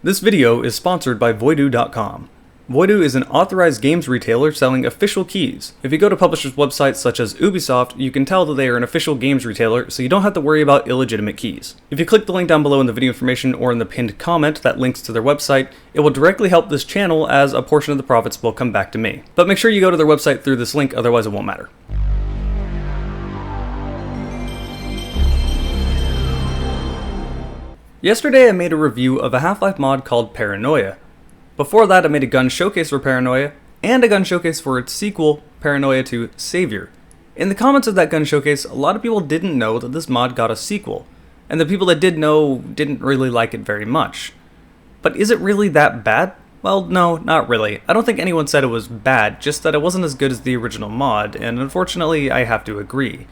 This video is sponsored by Voodoo.com. Voodoo is an authorized games retailer selling official keys. If you go to publishers' websites such as Ubisoft, you can tell that they are an official games retailer, so you don't have to worry about illegitimate keys. If you click the link down below in the video information or in the pinned comment that links to their website, it will directly help this channel as a portion of the profits will come back to me. But make sure you go to their website through this link, otherwise it won't matter. Yesterday I made a review of a Half-Life mod called Paranoia. Before that I made a gun showcase for Paranoia, and a gun showcase for its sequel, Paranoia 2 Savior. In the comments of that gun showcase, a lot of people didn't know that this mod got a sequel, and the people that did know didn't really like it very much. But is it really that bad? Well, no, not really. I don't think anyone said it was bad, just that it wasn't as good as the original mod, and unfortunately I have to agree.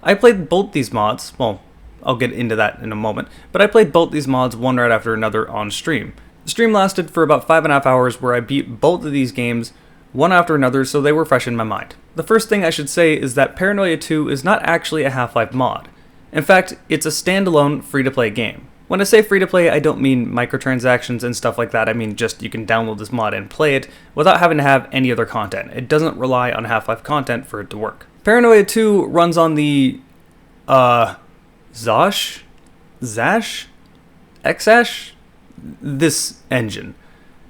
I played both these mods, well, I'll get into that in a moment, but I played both these mods one right after another on stream. The stream lasted for about 5.5 hours where I beat both of these games one after another, so they were fresh in my mind. The first thing I should say is that Paranoia 2 is not actually a Half-Life mod. In fact, it's a standalone free-to-play game. When I say free-to-play, I don't mean microtransactions and stuff like that. I mean just you can download this mod and play it without having to have any other content. It doesn't rely on Half-Life content for it to work. Paranoia 2 runs on the Zash? Xash? This engine.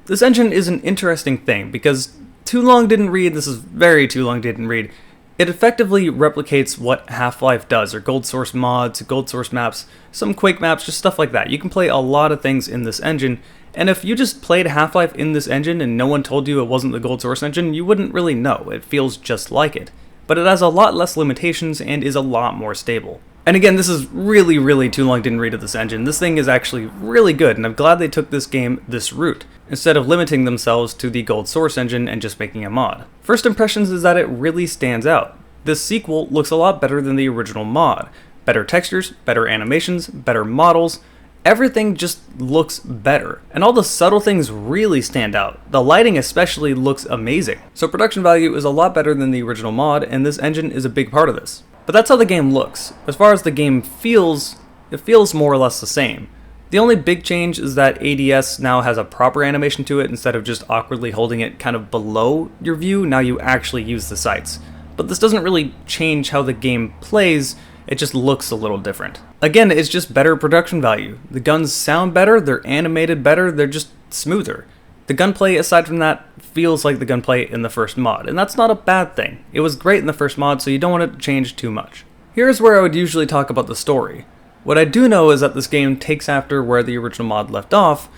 This engine is an interesting thing because Too Long Didn't Read, this is very Too Long Didn't Read, it effectively replicates what Half-Life does, or gold source mods, gold source maps, some Quake maps, just stuff like that. You can play a lot of things in this engine, and if you just played Half-Life in this engine and no one told you it wasn't the gold source engine, you wouldn't really know. It feels just like it. But it has a lot less limitations and is a lot more stable. And again, this is really Too Long Didn't Read of this engine. This thing is actually really good, and I'm glad they took this game this route, instead of limiting themselves to the gold source engine and just making a mod. First impressions is that it really stands out. This sequel looks a lot better than the original mod. Better textures, better animations, better models, everything just looks better. And all the subtle things really stand out. The lighting especially looks amazing. So production value is a lot better than the original mod, and this engine is a big part of this. But that's how the game looks. As far as the game feels, it feels more or less the same. The only big change is that ADS now has a proper animation to it instead of just awkwardly holding it kind of below your view. Now you actually use the sights. But this doesn't really change how the game plays, it just looks a little different. Again, it's just better production value. The guns sound better, they're animated better, they're just smoother. The gunplay, aside from that, feels like the gunplay in the first mod, and that's not a bad thing. It was great in the first mod, so you don't want it to change too much. Here's where I would usually talk about the story. What I do know is that this game takes after where the original mod left off,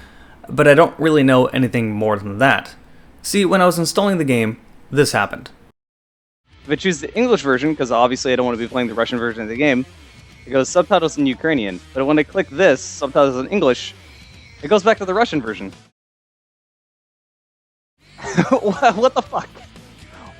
but I don't really know anything more than that. See, when I was installing the game, this happened. If I choose the English version, because obviously I don't want to be playing the Russian version of the game, it goes subtitles in Ukrainian. But when I click this, subtitles in English, it goes back to the Russian version. What the fuck?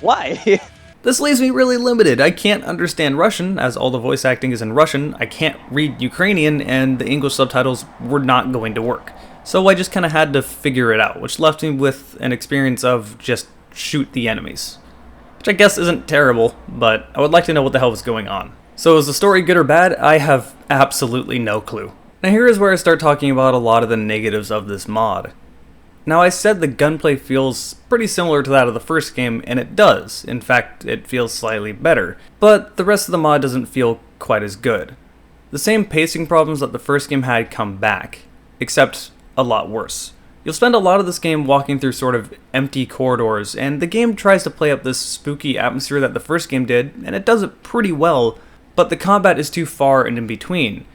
Why? This leaves me really limited. I can't understand Russian, as all the voice acting is in Russian. I can't read Ukrainian, and the English subtitles were not going to work. So I just kind of had to figure it out, which left me with an experience of just shoot the enemies. Which I guess isn't terrible, but I would like to know what the hell was going on. So is the story good or bad? I have absolutely no clue. Now here is where I start talking about a lot of the negatives of this mod. Now I said the gunplay feels pretty similar to that of the first game, and it does. In fact, it feels slightly better. But the rest of the mod doesn't feel quite as good. The same pacing problems that the first game had come back, except a lot worse. You'll spend a lot of this game walking through sort of empty corridors, and the game tries to play up this spooky atmosphere that the first game did, and it does it pretty well, but the combat is too far and in between.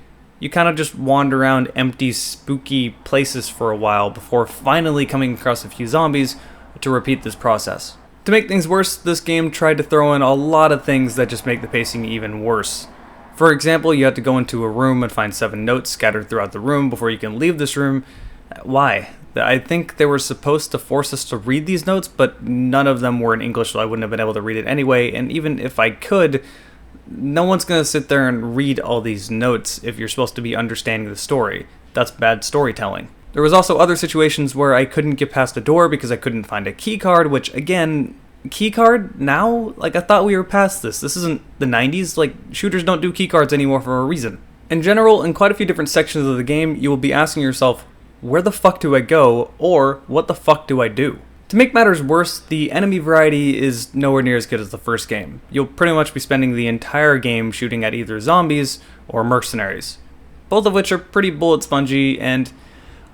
You kind of just wander around empty, spooky places for a while before finally coming across a few zombies to repeat this process. To make things worse, this game tried to throw in a lot of things that just make the pacing even worse. For example, you have to go into a room and find 7 notes scattered throughout the room before you can leave this room. Why? I think they were supposed to force us to read these notes, but none of them were in English, so I wouldn't have been able to read it anyway, and even if I could, no one's going to sit there and read all these notes if you're supposed to be understanding the story. That's bad storytelling. There was also other situations where I couldn't get past a door because I couldn't find a key card, which again, key card now? Like, I thought we were past this. This isn't the 90s. Like, shooters don't do key cards anymore for a reason. In general, in quite a few different sections of the game, you will be asking yourself, where the fuck do I go, or what the fuck do I do? To make matters worse, the enemy variety is nowhere near as good as the first game. You'll pretty much be spending the entire game shooting at either zombies or mercenaries, both of which are pretty bullet spongy, and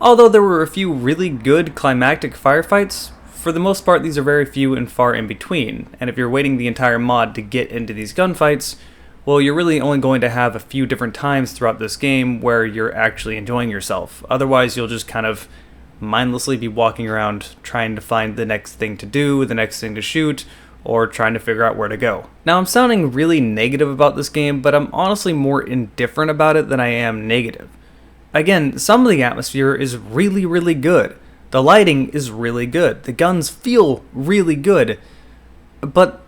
although there were a few really good climactic firefights, for the most part these are very few and far in between, and if you're waiting the entire mod to get into these gunfights, well, you're really only going to have a few different times throughout this game where you're actually enjoying yourself. Otherwise, you'll just kind of mindlessly be walking around trying to find the next thing to do, the next thing to shoot, or trying to figure out where to go. Now, I'm sounding really negative about this game, but I'm honestly more indifferent about it than I am negative. Again, some of the atmosphere is really, really good. The lighting is really good. The guns feel really good. But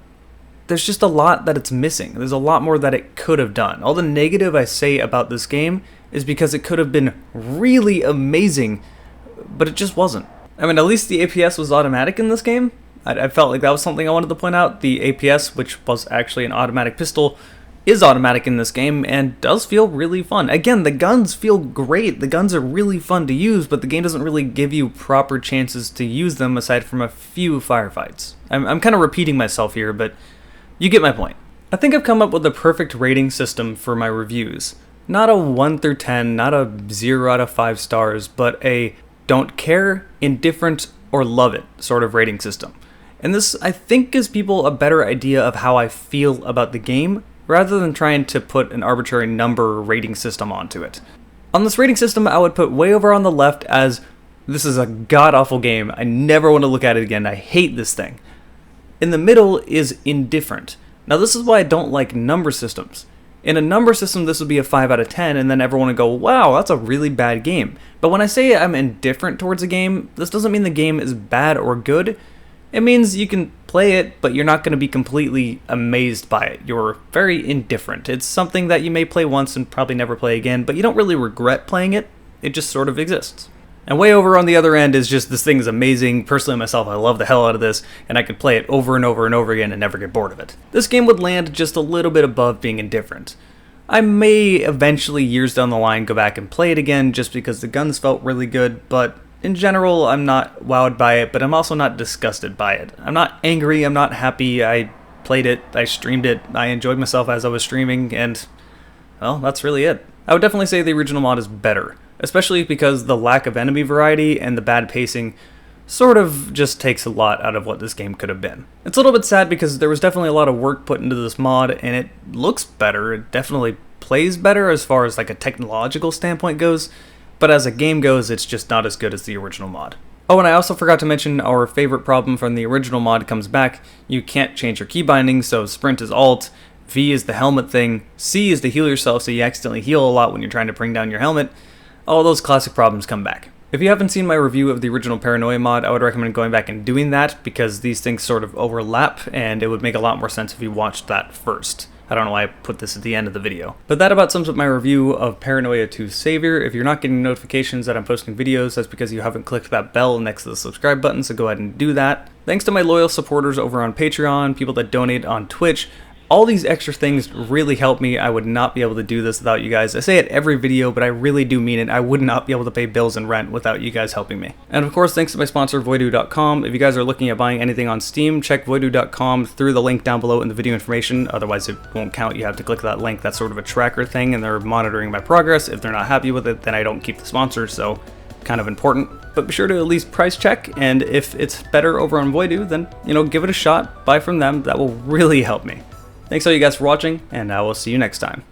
there's just a lot that it's missing. There's a lot more that it could have done. All the negative I say about this game is because it could have been really amazing, but it just wasn't. I mean, at least the APS was automatic in this game. I felt like that was something I wanted to point out. The APS, which was actually an automatic pistol, is automatic in this game and does feel really fun. Again, the guns feel great. The guns are really fun to use, but the game doesn't really give you proper chances to use them aside from a few firefights. I'm kind of repeating myself here, but you get my point. I think I've come up with the perfect rating system for my reviews. Not a 1 through 10, not a 0 out of 5 stars, but a don't care, indifferent, or love it sort of rating system. And this, I think, gives people a better idea of how I feel about the game, rather than trying to put an arbitrary number rating system onto it. On this rating system, I would put way over on the left as, this is a god-awful game, I never want to look at it again, I hate this thing. In the middle is indifferent. Now this is why I don't like number systems. In a number system, this would be a 5 out of 10, and then everyone would go, wow, that's a really bad game. But when I say I'm indifferent towards a game, this doesn't mean the game is bad or good. It means you can play it, but you're not going to be completely amazed by it. You're very indifferent. It's something that you may play once and probably never play again, but you don't really regret playing it. It just sort of exists. And way over on the other end is just, this thing is amazing. Personally, myself, I love the hell out of this, and I could play it over and over and over again and never get bored of it. This game would land just a little bit above being indifferent. I may eventually, years down the line, go back and play it again just because the guns felt really good, but in general, I'm not wowed by it, but I'm also not disgusted by it. I'm not angry, I'm not happy, I played it, I streamed it, I enjoyed myself as I was streaming, and, well, that's really it. I would definitely say the original mod is better, especially because the lack of enemy variety and the bad pacing sort of just takes a lot out of what this game could have been. It's a little bit sad because there was definitely a lot of work put into this mod, and it looks better, it definitely plays better as far as like a technological standpoint goes, but as a game goes, it's just not as good as the original mod. Oh, and I also forgot to mention our favorite problem from the original mod comes back. You can't change your key binding, so sprint is alt, V is the helmet thing, C is to heal yourself so you accidentally heal a lot when you're trying to bring down your helmet. All those classic problems come back. If you haven't seen my review of the original Paranoia mod, I would recommend going back and doing that because these things sort of overlap and it would make a lot more sense if you watched that first. I don't know why I put this at the end of the video. But that about sums up my review of Paranoia 2 Savior. If you're not getting notifications that I'm posting videos, that's because you haven't clicked that bell next to the subscribe button, so go ahead and do that. Thanks to my loyal supporters over on Patreon, people that donate on Twitch. All these extra things really help me. I would not be able to do this without you guys. I say it every video, but I really do mean it. I would not be able to pay bills and rent without you guys helping me. And of course, thanks to my sponsor, Voodoo.com. If you guys are looking at buying anything on Steam, check Voodoo.com through the link down below in the video information. Otherwise, it won't count. You have to click that link. That's sort of a tracker thing, and they're monitoring my progress. If they're not happy with it, then I don't keep the sponsor, so kind of important. But be sure to at least price check, and if it's better over on Voodoo, then, give it a shot. Buy from them. That will really help me. Thanks all you guys for watching, and I will see you next time.